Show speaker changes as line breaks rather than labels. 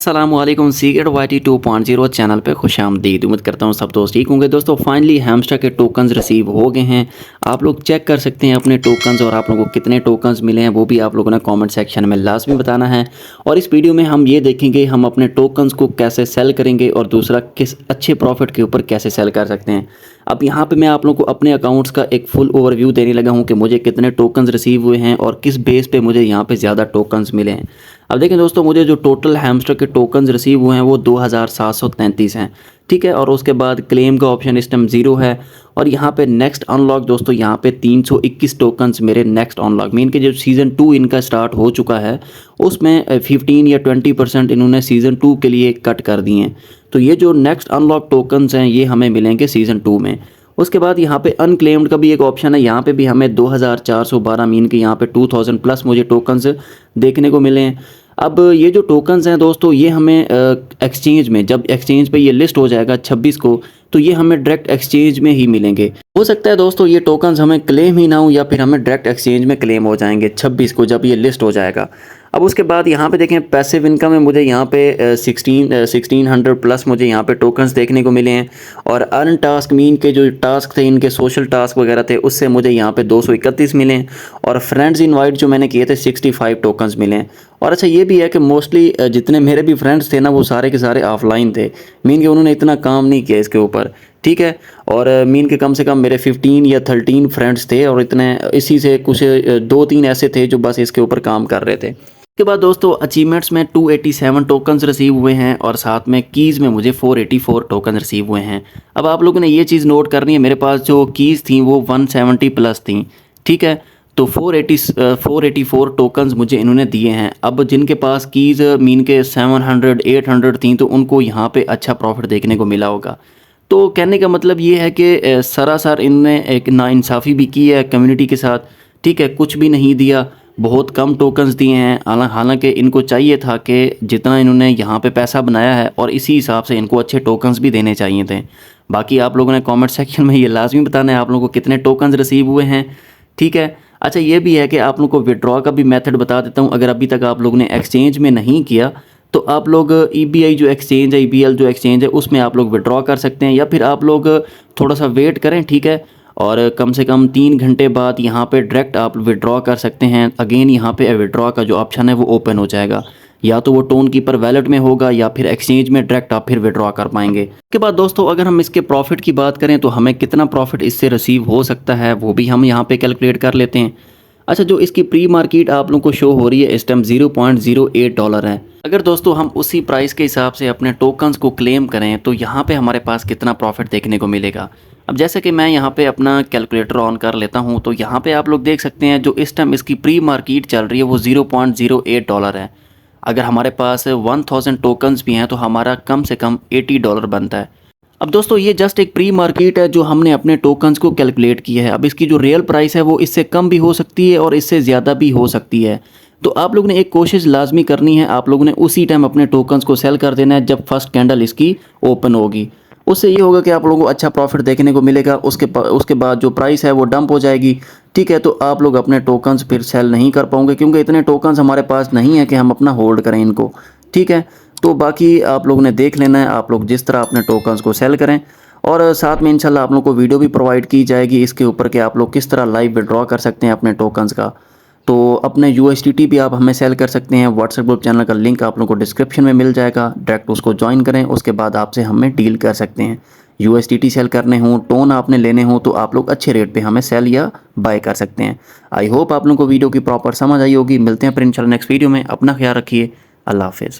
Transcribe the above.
अस्सलामुअलैकुम secret YT 2.0 channel पे खुशामदीद। उम्मीद करता हूँ सब दोस्त ठीक होंगे। दोस्तों फाइनली हैमस्टर के टोकन्स रिसीव हो गए हैं। आप लोग चेक कर सकते हैं अपने टोकन्स और आप लोगों को कितने टोकन्स मिले हैं वो भी आप लोगों ने कमेंट सेक्शन में लाजमी बताना है। और इस वीडियो में हम ये देखेंगे हम अपने टोकन्स को कैसे सेल करेंगे और दूसरा किस अच्छे प्रॉफिट के ऊपर कैसे सेल कर सकते हैं। अब यहाँ पे मैं आप लोगों को अपने अकाउंट्स का एक फुल ओवरव्यू देने लगा हूँ कि मुझे कितने टोकन्स रिसीव हुए हैं और किस बेस पे मुझे यहाँ पे ज़्यादा टोकन्स मिले हैं। अब देखें दोस्तों, मुझे जो टोटल हैमस्टर के टोकन्स रिसीव हुए हैं वो 2733 हैं, ठीक है। और उसके बाद क्लेम का ऑप्शन इस टाइम 0 है। और यहाँ पे नेक्स्ट अनलॉक दोस्तों यहाँ पे 321 टोकन्स मेरे नेक्स्ट अनलॉक मीन के जो सीज़न 2 इनका स्टार्ट हो चुका है उसमें 15 या 20% इन्होंने सीज़न 2 के लिए कट कर दिए हैं। तो ये जो नेक्स्ट अनलॉक टोकन्स हैं ये हमें मिलेंगे सीज़न 2 में। उसके बाद यहाँ पे अनक्लेम्ड का भी एक ऑप्शन है, यहाँ पे भी हमें 2412 मीन के यहाँ पे 2000 प्लस मुझे टोकन्स देखने को मिले हैं। अब ये जो टोकन्स हैं दोस्तों ये हमें एक्सचेंज में, जब एक्सचेंज पे ये लिस्ट हो जाएगा 26 को, तो ये हमें डायरेक्ट एक्सचेंज में ही मिलेंगे। हो सकता है दोस्तों ये टोकन्स हमें क्लेम ही ना हो या फिर हमें डायरेक्ट एक्सचेंज में क्लेम हो जाएंगे 26 को जब ये लिस्ट हो जाएगा। अब उसके बाद यहाँ पे देखें पैसिव इनकम में मुझे यहाँ पे 1600 प्लस मुझे यहाँ पे टोकन्स देखने को मिले हैं। और अर्न टास्क मीन के जो टास्क थे इनके सोशल टास्क वगैरह थे उससे मुझे यहाँ पे 231 मिले हैं। और फ्रेंड्स इनवाइट जो मैंने किए थे 65 टोकन्स मिले हैं। और अच्छा ये भी है कि मोस्टली जितने मेरे भी फ्रेंड्स थे ना वो सारे के सारे ऑफलाइन थे, मीन के उन्होंने इतना काम नहीं किया इसके ऊपर, ठीक है। और मीन के कम से कम मेरे 15 या 13 फ्रेंड्स थे और इतने इसी से कुछ 2-3 ऐसे थे जो बस इसके ऊपर काम कर रहे थे। उसके बाद दोस्तों अचीवमेंट्स में 287 टोकन्स रिसीव हुए हैं और साथ में कीज़ में मुझे 484 टोकन रिसीव हुए हैं। अब आप लोगों ने ये चीज़ नोट करनी है, मेरे पास जो कीज़ थी वो 170 प्लस थी, ठीक है। तो 484 टोकन्स मुझे इन्होंने दिए हैं। अब जिनके पास कीज़ मीन के 700-800 थी तो उनको यहाँ पे अच्छा प्रॉफिट देखने को मिला होगा। तो कहने का मतलब ये है कि सरासर इनने एक नाइंसाफ़ी भी की है कम्युनिटी के साथ, ठीक है। कुछ भी नहीं दिया, बहुत कम टोकन्स दिए हैं। हालांकि इनको चाहिए था कि जितना इन्होंने यहाँ पे पैसा बनाया है और इसी हिसाब से इनको अच्छे टोकन्स भी देने चाहिए थे। बाकी आप लोगों ने कमेंट सेक्शन में ये लाजमी बताना है आप लोगों को कितने टोकन्स रिसीव हुए हैं, ठीक है। अच्छा ये भी है कि आप लोगों को विड्रॉ का भी मेथड बता देता हूँ। अगर अभी तक आप लोगों ने एक्सचेंज में नहीं किया तो आप लोग EBI जो एक्सचेंज है, EBL जो एक्सचेंज है उसमें आप लोग विड्रॉ कर सकते हैं या फिर आप लोग थोड़ा सा वेट करें, ठीक है। और कम से कम 3 घंटे बाद यहाँ पे डायरेक्ट आप विड्रॉ कर सकते हैं। अगेन यहाँ पे विड्रॉ का जो ऑप्शन है वो ओपन हो जाएगा, या तो वो टोन कीपर वैलेट में होगा या फिर एक्सचेंज में डायरेक्ट आप फिर विड्रॉ कर पाएंगे। उसके बाद दोस्तों अगर हम इसके प्रॉफिट की बात करें तो हमें कितना प्रॉफिट इससे रिसीव हो सकता है वो भी हम यहाँ पे कैलकुलेट कर लेते हैं। अच्छा जो इसकी प्री मार्केट आप लोगों को शो हो रही है इस टाइम $0.08 है। अगर दोस्तों हम उसी प्राइस के हिसाब से अपने टोकन्स को क्लेम करें तो यहाँ पे हमारे पास कितना प्रॉफिट देखने को मिलेगा। अब जैसे कि मैं यहाँ पे अपना कैलकुलेटर ऑन कर लेता हूँ तो यहाँ पे आप लोग देख सकते हैं जो इस टाइम इसकी प्री मार्केट चल रही है वो $0.08 है। अगर हमारे पास 1000 टोकन्स भी हैं तो हमारा कम से कम $80 बनता है। अब दोस्तों ये जस्ट एक प्री मार्केट है जो हमने अपने टोकन्स को कैलकुलेट किया है। अब इसकी जो रियल प्राइस है वो इससे कम भी हो सकती है और इससे ज़्यादा भी हो सकती है। तो आप लोगों ने एक कोशिश लाजमी करनी है, आप लोगों ने उसी टाइम अपने टोकन्स को सेल कर देना है जब फर्स्ट कैंडल इसकी ओपन होगी। उससे ये होगा कि आप लोगों को अच्छा प्रॉफिट देखने को मिलेगा। उसके बाद जो प्राइस है वो डंप हो जाएगी, ठीक है। तो आप लोग अपने टोकन्स फिर सेल नहीं कर पाओगे क्योंकि इतने टोकन्स हमारे पास नहीं है कि हम अपना होल्ड करें इनको, ठीक है। तो बाकी आप लोगों ने देख लेना है, आप लोग जिस तरह अपने टोकन्स को सेल करें। और साथ में इंशाल्लाह आप लोगों को वीडियो भी प्रोवाइड की जाएगी इसके ऊपर कि आप लोग किस तरह लाइव विड्रॉ कर सकते हैं अपने टोकन्स का। तो अपने USDT भी आप हमें सेल कर सकते हैं। व्हाट्सएप ग्रुप चैनल का लिंक आप लोगों को डिस्क्रिप्शन में मिल जाएगा, डायरेक्ट उसको ज्वाइन करें, उसके बाद आपसे हमें डील कर सकते हैं। USDT सेल करने हों, टोन आपने लेने हों तो आप लोग अच्छे रेट पे हमें सेल या बाय कर सकते हैं। आई होप आप लोगों को वीडियो की प्रॉपर समझ आई होगी। मिलते हैं फिर इंशाल्लाह नेक्स्ट वीडियो में। अपना ख्याल रखिए। अल्लाह हाफिज़।